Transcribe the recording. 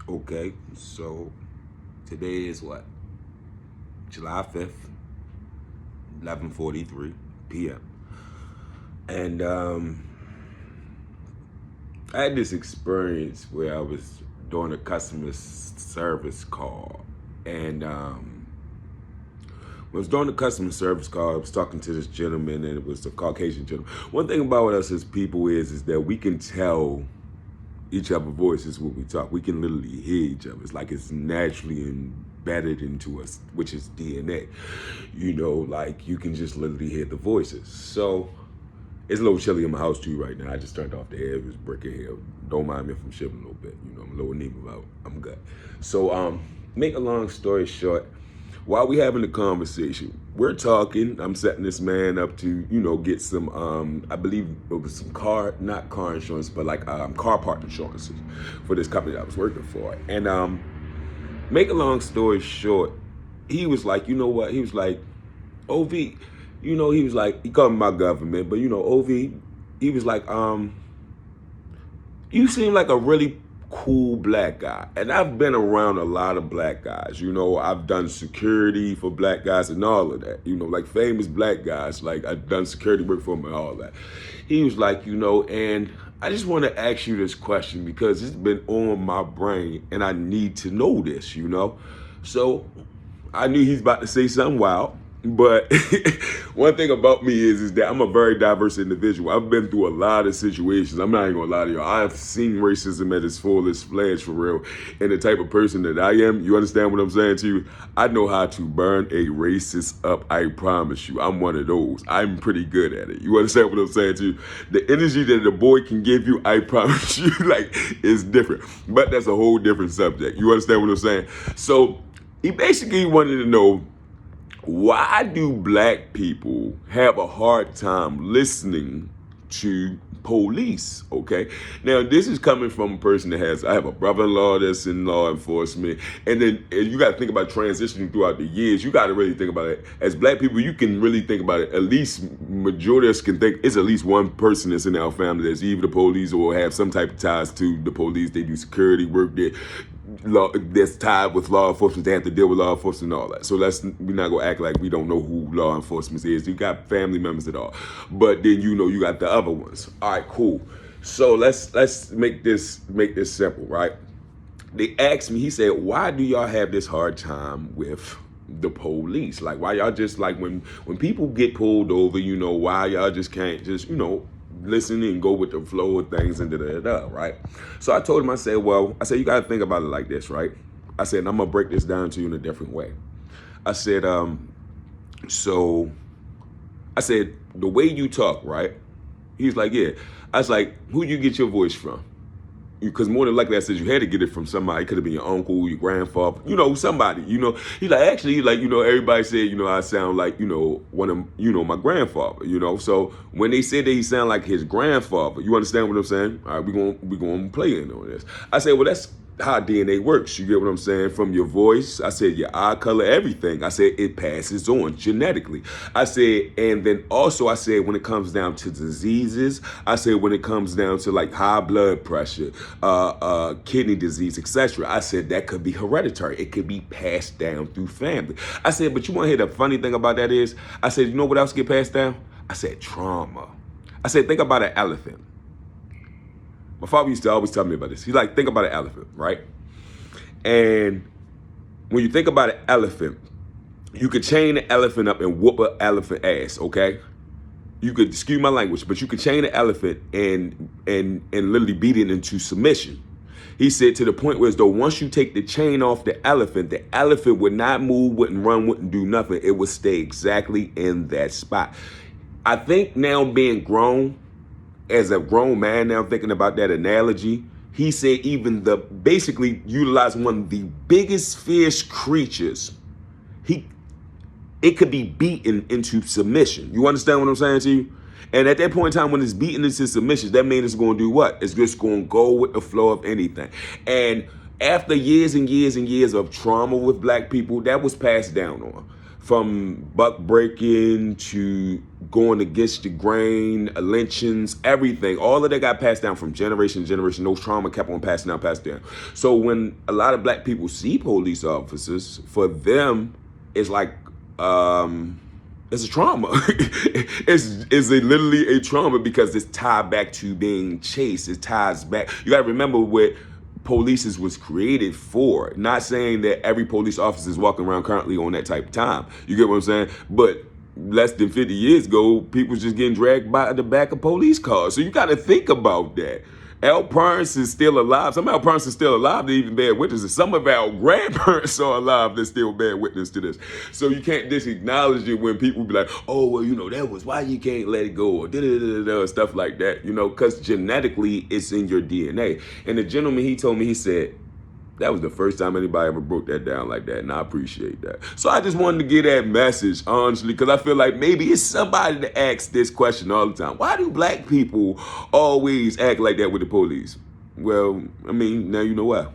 Okay, so today is what? July 5th, 11:43 p.m. And I had this experience where I was doing a customer service call. And when I was doing the customer service call, I was talking to this gentleman, and it was a Caucasian gentleman. One thing about us as people is that we can tell each other's voices when we talk. We can literally hear each other. It's like it's naturally embedded into us, which is DNA. Like you can just literally hear the voices. So it's a little chilly in my house too right now. I just turned off the air. It was brick in here. Don't mind me if I'm shivering a little bit. I'm a little anemic out. I'm good. So make a long story short, while we having the conversation, we're talking. I'm setting this man up to, get some, I believe it was some not car insurance, but like car part insurances for this company that I was working for. And make a long story short, he was like, you know what? He was like, OV, he was like, he called me my government, but OV, he was like, you seem like a really cool black guy. And I've been around a lot of black guys. I've done security for black guys and all of that. Like famous black guys. Like I've done security work for them and all that. He was like, and I just want to ask you this question because it's been on my brain and I need to know this, So I knew he's about to say something wild. But one thing about me is that I'm a very diverse individual. I've been through a lot of situations. I'm not even gonna lie to y'all. I've seen racism at its fullest fledged for real. And the type of person that I am, you understand what I'm saying to you? I know how to burn a racist up, I promise you. I'm one of those. I'm pretty good at it. You understand what I'm saying to you? The energy that the boy can give you, I promise you, is different. But that's a whole different subject. You understand what I'm saying? So he basically wanted to know, why do black people have a hard time listening to police? Okay. Now, this is coming from a person I have a brother-in-law that's in law enforcement. And then you got to think about transitioning throughout the years. You got to really think about it. As black people, you can really think about it. At least majority of us can think it's at least one person that's in our family that's either the police or have some type of ties to the police. They do security work there. That's tied with law enforcement. They have to deal with law enforcement and all that. So we're not gonna act like we don't know who law enforcement is. You got family members at all, but then you got the other ones. All right, cool. So let's make this simple, right? They asked me. He said, "Why do y'all have this hard time with the police? Like, why y'all just like when people get pulled over? Why y'all just can't just listen and go with the flow of things and da-da-da, right?" So I told him, I said, you got to think about it like this, right? I said, and I'm going to break this down to you in a different way. I said, the way you talk, right? He's like, yeah. I was like, who you get your voice from? Because more than likely, I said you had to get it from somebody. It could have been your uncle, your grandfather, somebody. He's like, actually, everybody said, I sound like, one of, my grandfather. So when they said that he sounded like his grandfather, you understand what I'm saying? All right, we gonna play in on this. I said, well, that's how DNA works. You get what I'm saying? From your voice, I said your eye color, everything. I said it passes on genetically. I said, and then also I said when it comes down to diseases, I said when it comes down to like high blood pressure, kidney disease, etc. I said that could be hereditary. It could be passed down through family. I said, but you want to hear the funny thing about that is, I said, you know what else get passed down? I said trauma. I said, think about an elephant. My father used to always tell me about this. He's like, think about an elephant, right? And when you think about an elephant, you could chain the elephant up and whoop an elephant ass, okay? You could, excuse my language, but you could chain an elephant and literally beat it into submission. He said to the point where as though once you take the chain off the elephant would not move, wouldn't run, wouldn't do nothing. It would stay exactly in that spot. I think now being grown, as a grown man now thinking about that analogy, he said even basically utilizing one of the biggest fierce creatures, it could be beaten into submission. You understand what I'm saying to you? And at that point in time, when it's beaten into submission, that means it's going to do what? It's just going to go with the flow of anything. And after years and years and years of trauma with black people, that was passed down on. from buck breaking to going against the grain, lynchings, everything. All of that got passed down from generation to generation. Those trauma kept on passing down, passed down. So when a lot of black people see police officers, for them, it's like, it's a trauma. it's literally a trauma because it's tied back to being chased. It ties back. You got to remember what police was created for. Not saying that every police officer is walking around currently on that type of time. You get what I'm saying? But less than 50 years ago, people was just getting dragged by the back of police cars. So you got to think about that. Al Parnes is still alive. Some Al Parnes is still alive. They even bear witnesses. Some of our grandparents are alive that still bear witness to this. So you can't just acknowledge it when people be like, oh, well, that was why you can't let it go, or da-da-da-da-da, stuff like that, because genetically it's in your DNA. And the gentleman, he told me, he said, that was the first time anybody ever broke that down like that, and I appreciate that. So I just wanted to get that message, honestly, because I feel like maybe it's somebody to ask this question all the time. Why do black people always act like that with the police? Well, now you know why.